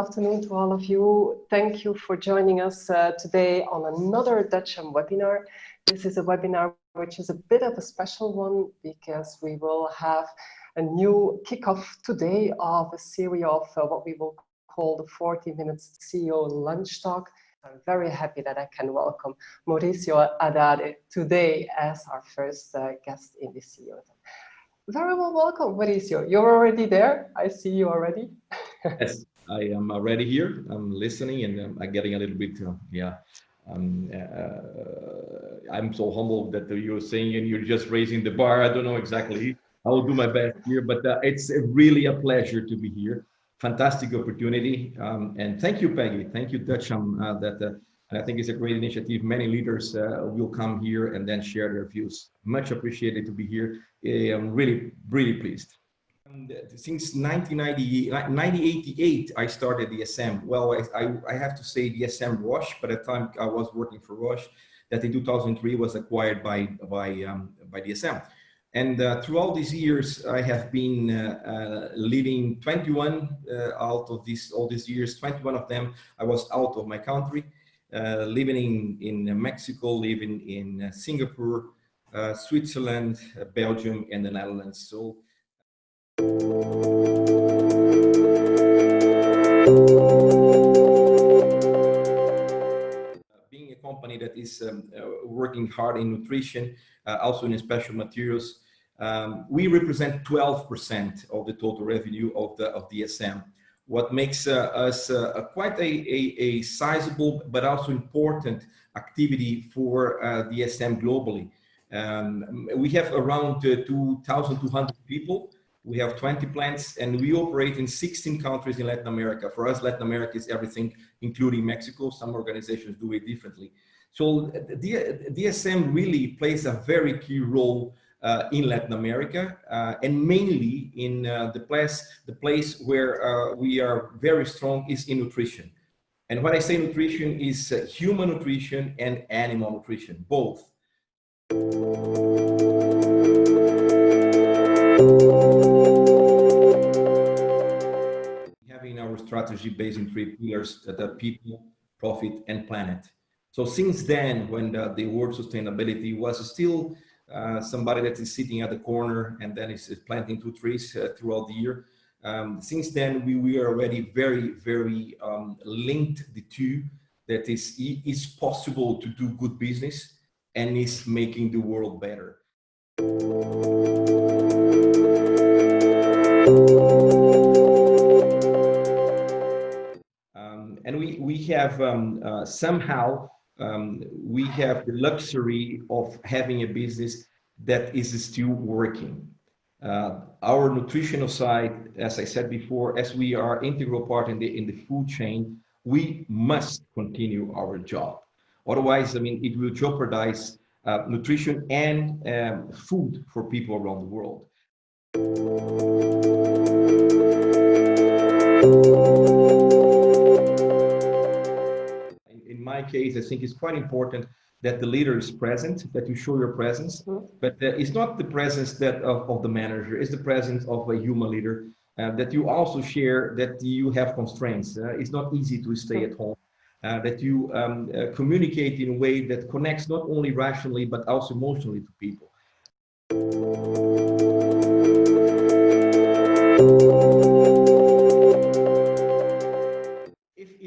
afternoon to all of you. Thank you for joining us today on another Dutcham webinar. This is a webinar which is a bit of a special one because we will have a new kickoff today of a series of what we will call the 40 minutes CEO lunch talk. I'm very happy that I can welcome Mauricio Adade today as our first guest in this CEO talk. Very well, welcome, Mauricio. You're already there. I see you already. Yes, I am already here. I'm listening, and I'm getting a little bit, I'm so humbled that you're saying, and you're just raising the bar. I don't know exactly. I will do my best here, but it's really a pleasure to be here. Fantastic opportunity, and thank you, Peggy. Thank you, Dutcham. And I think it's a great initiative. Many leaders will come here and then share their views. Much appreciated to be here. I'm really, really pleased. Since 1988, I started DSM. Well, I have to say DSM Roche. By the time I was working for Roche, that in 2003 was acquired by DSM. And throughout these years, I have been leading 21 out of all these years. 21 of them, I was out of my country, living in Mexico, living in Singapore, Switzerland, Belgium, and the Netherlands. So. Being a company that is working hard in nutrition, also in special materials, we represent 12% of the total revenue of DSM. What makes us quite a sizable but also important activity for DSM globally. We have around 2,200 people. We have 20 plants, and we operate in 16 countries in Latin America. For us, Latin America is everything, including Mexico. Some organizations do it differently. So DSM really plays a very key role in Latin America, and mainly in the place where we are very strong is in nutrition. And when I say nutrition, is human nutrition and animal nutrition, both. Having our strategy based in 3 pillars that are people, profit, and planet. So since then, when the word sustainability was still somebody that is sitting at the corner and then is planting 2 trees throughout the year, since then we are already very, very linked the two. That is possible to do good business and is making the world better. And we have somehow we have the luxury of having a business that is still working. Our nutritional side, as I said before, as we are integral part in the food chain, we must continue our job. Otherwise, I mean, it will jeopardize nutrition and food for people around the world. In my case, I think it's quite important that the leader is present, that you show your presence, but it's not the presence of the manager, it's the presence of a human leader, that you also share that you have constraints. It's not easy to stay at home, that you communicate in a way that connects not only rationally, but also emotionally to people.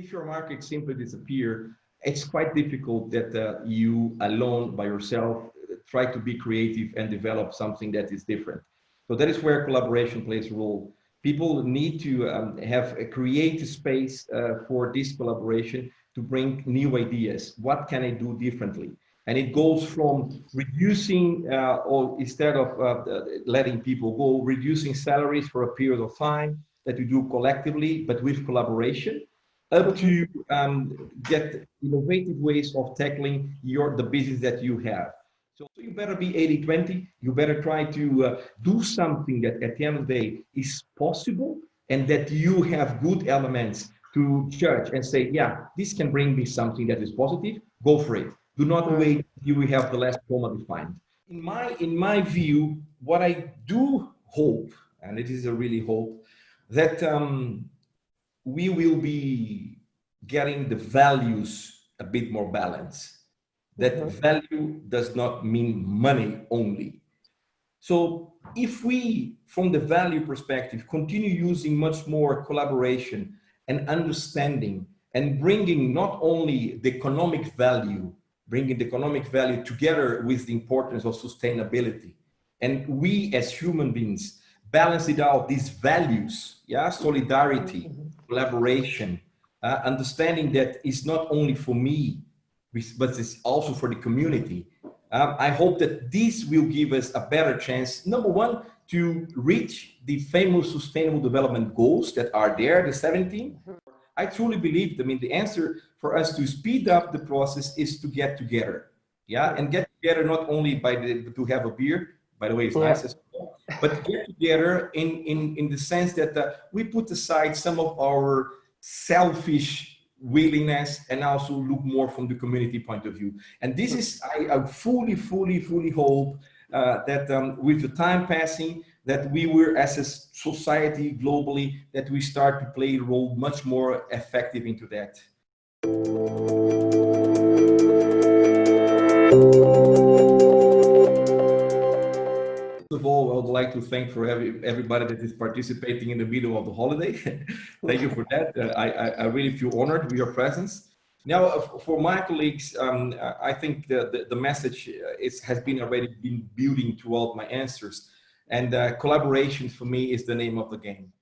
If your market simply disappears, it's quite difficult that you alone by yourself try to be creative and develop something that is different. So that is where collaboration plays a role. People need to have a creative space for this collaboration to bring new ideas. What can I do differently? And it goes from reducing, or instead of letting people go, reducing salaries for a period of time that you do collectively, but with collaboration, up to get innovative ways of tackling the business that you have. So you better be 80-20. You better try to do something that at the end of the day is possible and that you have good elements to judge and say, yeah, this can bring me something that is positive. Go for it. Do not wait till you have the last comma defined. In my view, what I do hope, and it is a really hope, that we will be getting the values a bit more balanced. That value does not mean money only. So if we, from the value perspective, continue using much more collaboration and understanding and bringing not only the economic value, bringing the economic value together with the importance of sustainability, and we as human beings balance it out, these values, yeah, solidarity, collaboration, understanding that it's not only for me, but it's also for the community. I hope that this will give us a better chance, number one, to reach the famous sustainable development goals that are there, the 17. I truly believe, I mean, the answer for us to speed up the process is to get together. Yeah, and get together not only to have a beer, by the way, it's nice as well, but get together in the sense that we put aside some of our selfish willingness and also look more from the community point of view. And this is, I fully hope that with the time passing, that we were as a society globally, that we start to play a role much more effective into that. First of all, I would like to thank for everybody that is participating in the middle of the holiday. Thank you for that. I really feel honored with your presence. Now, for my colleagues, I think the message has been already been building throughout my answers. And collaboration for me is the name of the game.